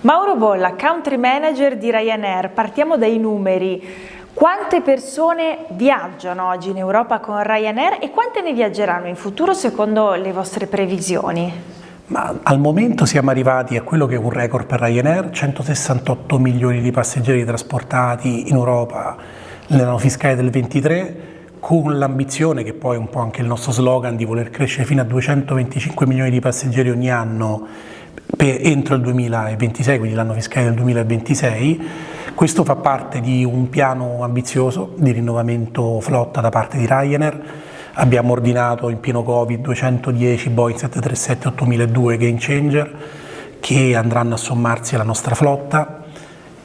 Mauro Bolla, Country Manager di Ryanair, partiamo dai numeri. Quante persone viaggiano oggi in Europa con Ryanair e quante ne viaggeranno in futuro secondo le vostre previsioni? Ma al momento siamo arrivati a quello che è un record per Ryanair, 168 milioni di passeggeri trasportati in Europa nell'anno fiscale del 23, con l'ambizione, che poi è un po' anche il nostro slogan, di voler crescere fino a 225 milioni di passeggeri ogni anno entro il 2026, quindi l'anno fiscale del 2026. Questo fa parte di un piano ambizioso di rinnovamento flotta da parte di Ryanair. Abbiamo ordinato in pieno Covid 210 Boeing 737-8002 Game Changer che andranno a sommarsi alla nostra flotta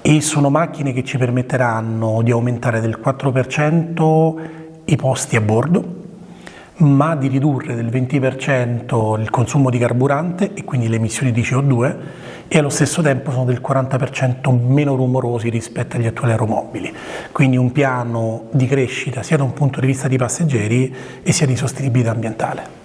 e sono macchine che ci permetteranno di aumentare del 4% i posti a bordo, ma di ridurre del 20% il consumo di carburante e quindi le emissioni di CO2 e allo stesso tempo sono del 40% meno rumorosi rispetto agli attuali aeromobili. Quindi un piano di crescita sia da un punto di vista di passeggeri e sia di sostenibilità ambientale.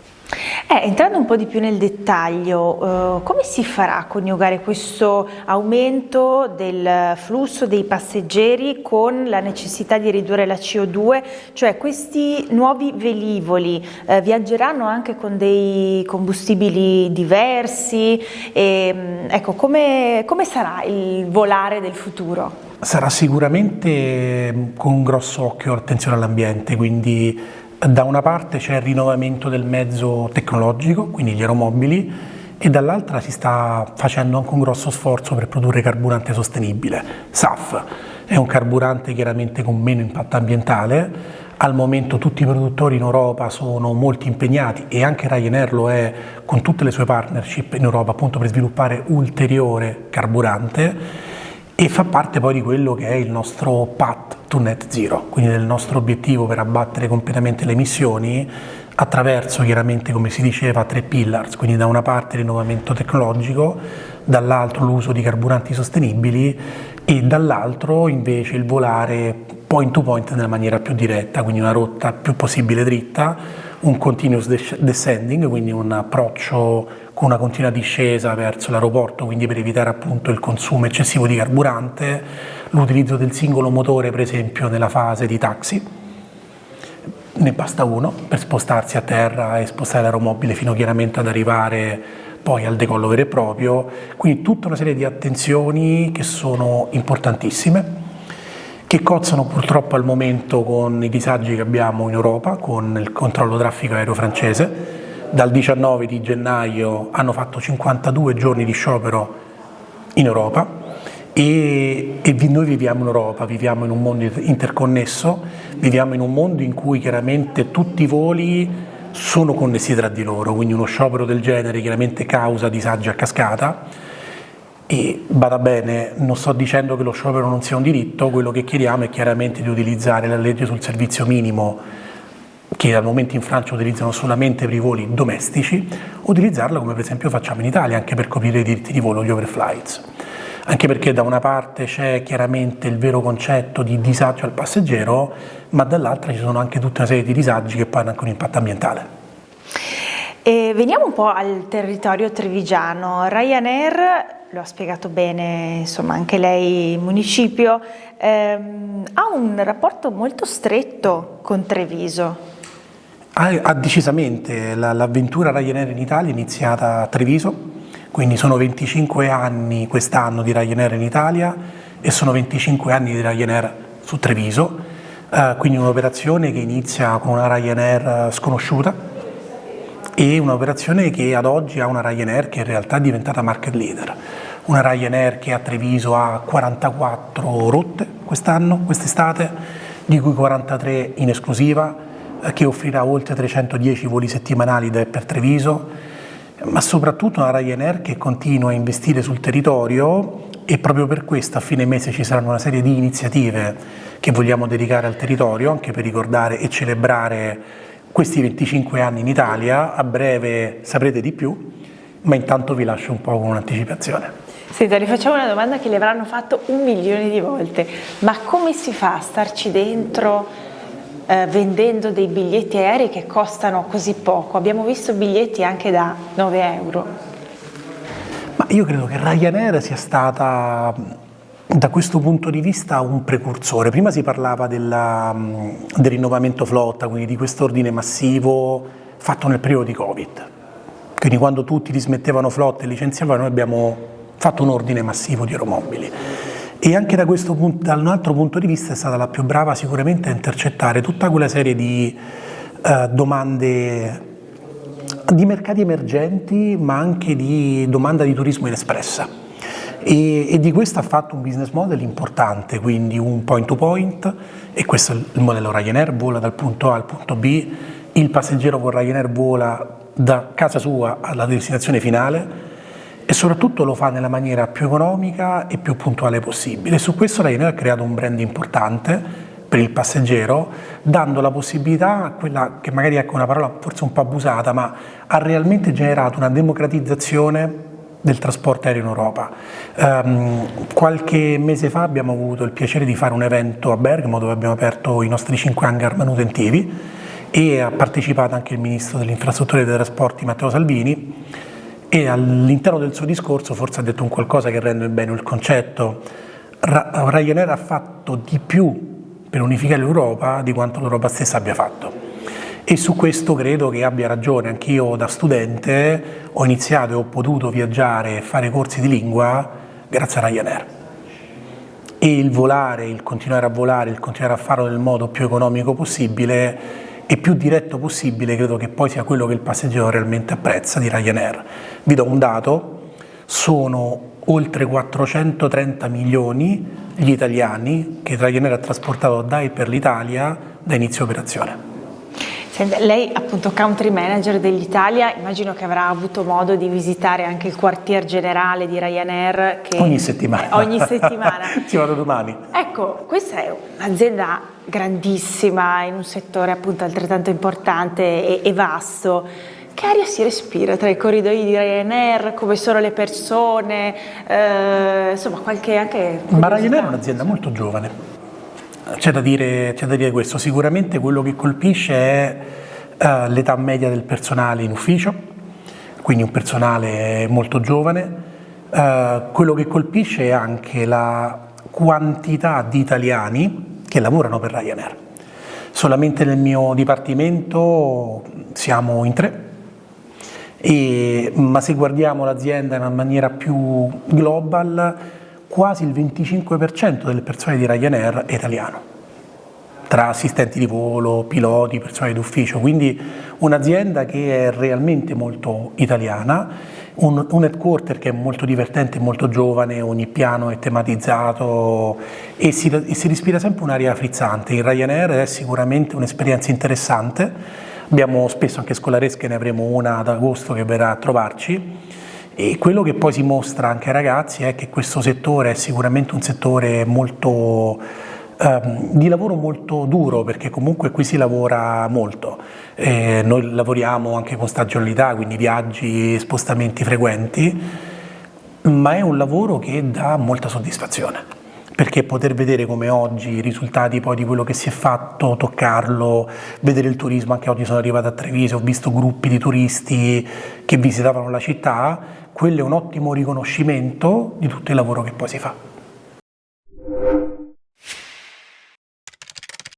Entrando un po' di più nel dettaglio, come si farà a coniugare questo aumento del flusso dei passeggeri con la necessità di ridurre la CO2? Cioè questi nuovi velivoli viaggeranno anche con dei combustibili diversi? Ecco, come sarà il volare del futuro? Sarà sicuramente con un grosso occhio attenzione all'ambiente, quindi da una parte c'è il rinnovamento del mezzo tecnologico, quindi gli aeromobili, e dall'altra si sta facendo anche un grosso sforzo per produrre carburante sostenibile. SAF è un carburante chiaramente con meno impatto ambientale. Al momento tutti i produttori in Europa sono molto impegnati e anche Ryanair lo è con tutte le sue partnership in Europa appunto per sviluppare ulteriore carburante e fa parte poi di quello che è il nostro path to net zero, quindi del nostro obiettivo per abbattere completamente le emissioni attraverso chiaramente, come si diceva, 3 pillars, quindi da una parte il rinnovamento tecnologico, dall'altro l'uso di carburanti sostenibili e dall'altro invece il volare point to point nella maniera più diretta, quindi una rotta più possibile dritta, un continuous descending, quindi un approccio con una continua discesa verso l'aeroporto, quindi per evitare appunto il consumo eccessivo di carburante, l'utilizzo del singolo motore per esempio nella fase di taxi, ne basta uno per spostarsi a terra e spostare l'aeromobile fino chiaramente ad arrivare poi al decollo vero e proprio, quindi tutta una serie di attenzioni che sono importantissime, che cozzano purtroppo al momento con i disagi che abbiamo in Europa, con il controllo traffico aereo francese. Dal 19 di gennaio hanno fatto 52 giorni di sciopero in Europa e noi viviamo in Europa, viviamo in un mondo interconnesso, viviamo in un mondo in cui chiaramente tutti i voli sono connessi tra di loro, quindi uno sciopero del genere chiaramente causa disagi a cascata. E bada bene, non sto dicendo che lo sciopero non sia un diritto, quello che chiediamo è chiaramente di utilizzare la legge sul servizio minimo, che al momento in Francia utilizzano solamente per i voli domestici, utilizzarla come per esempio facciamo in Italia, anche per coprire i diritti di volo, gli overflights. Anche perché da una parte c'è chiaramente il vero concetto di disagio al passeggero, ma dall'altra ci sono anche tutta una serie di disagi che poi hanno anche un impatto ambientale. E veniamo un po' al territorio trevigiano. Ryanair, lo ha spiegato bene, insomma, anche lei, municipio, ha un rapporto molto stretto con Treviso. Ha decisamente, l'avventura Ryanair in Italia è iniziata a Treviso, quindi sono 25 anni quest'anno di Ryanair in Italia e sono 25 anni di Ryanair su Treviso, quindi un'operazione che inizia con una Ryanair sconosciuta e un'operazione che ad oggi ha una Ryanair che in realtà è diventata market leader, una Ryanair che a Treviso ha 44 rotte quest'estate, di cui 43 in esclusiva, che offrirà oltre 310 voli settimanali per Treviso, ma soprattutto una Ryanair che continua a investire sul territorio e proprio per questo a fine mese ci saranno una serie di iniziative che vogliamo dedicare al territorio, anche per ricordare e celebrare questi 25 anni in Italia. A breve saprete di più, ma intanto vi lascio un po' con un'anticipazione. Senta, rifacciamo una domanda che le avranno fatto 1 milione di volte, ma come si fa a starci dentro vendendo dei biglietti aerei che costano così poco? Abbiamo visto biglietti anche da 9 euro. Ma io credo che Ryanair sia stata, da questo punto di vista, un precursore. Prima si parlava del rinnovamento flotta, quindi di quest'ordine massivo fatto nel periodo di Covid. Quindi quando tutti dismettevano flotte e licenziavano, noi abbiamo fatto un ordine massivo di aeromobili. E anche da un altro punto di vista è stata la più brava sicuramente a intercettare tutta quella serie di domande di mercati emergenti, ma anche di domanda di turismo inespressa. E di questo ha fatto un business model importante, quindi un point to point, e questo è il modello Ryanair: vola dal punto A al punto B, il passeggero con Ryanair vola da casa sua alla destinazione finale, e soprattutto lo fa nella maniera più economica e più puntuale possibile. Su questo Ryanair ha creato un brand importante per il passeggero, dando la possibilità a quella che magari è una parola forse un po' abusata, ma ha realmente generato una democratizzazione del trasporto aereo in Europa. Qualche mese fa abbiamo avuto il piacere di fare un evento a Bergamo dove abbiamo aperto i nostri 5 hangar manutentivi, e ha partecipato anche il ministro delle infrastrutture e dei trasporti Matteo Salvini, e all'interno del suo discorso forse ha detto un qualcosa che rende bene il concetto. Ryanair ha fatto di più per unificare l'Europa di quanto l'Europa stessa abbia fatto, e su questo credo che abbia ragione. Anch'io da studente ho iniziato e ho potuto viaggiare e fare corsi di lingua grazie a Ryanair, e il volare, il continuare a volare, il continuare a farlo nel modo più economico possibile e più diretto possibile, credo che poi sia quello che il passeggero realmente apprezza di Ryanair. Vi do un dato: sono oltre 430 milioni gli italiani che Ryanair ha trasportato da e per l'Italia da inizio operazione. Lei, appunto, country manager dell'Italia, immagino che avrà avuto modo di visitare anche il quartier generale di Ryanair. Ogni settimana. Ogni settimana. Ci vado domani. Ecco, questa è un'azienda grandissima in un settore appunto altrettanto importante e vasto. Che aria si respira tra i corridoi di Ryanair? Come sono le persone? Insomma, qualche anche curiosità. Ma Ryanair è un'azienda molto giovane. C'è da dire questo. Sicuramente quello che colpisce è l'età media del personale in ufficio, quindi un personale molto giovane. Quello che colpisce è anche la quantità di italiani che lavorano per Ryanair. Solamente nel mio dipartimento siamo in 3, ma se guardiamo l'azienda in una maniera più global, quasi il 25% delle persone di Ryanair è italiano, tra assistenti di volo, piloti, personale d'ufficio, quindi un'azienda che è realmente molto italiana, un headquarter che è molto divertente, molto giovane, ogni piano è tematizzato e si respira sempre un'aria frizzante. Il Ryanair è sicuramente un'esperienza interessante, abbiamo spesso anche scolaresche, ne avremo una ad agosto che verrà a trovarci. E quello che poi si mostra anche ai ragazzi è che questo settore è sicuramente un settore molto di lavoro molto duro, perché comunque qui si lavora molto. Noi lavoriamo anche con stagionalità, quindi viaggi, spostamenti frequenti, ma è un lavoro che dà molta soddisfazione, perché poter vedere come oggi i risultati poi di quello che si è fatto, toccarlo, vedere il turismo. Anche oggi sono arrivato a Treviso, ho visto gruppi di turisti che visitavano la città. Quello è un ottimo riconoscimento di tutto il lavoro che poi si fa.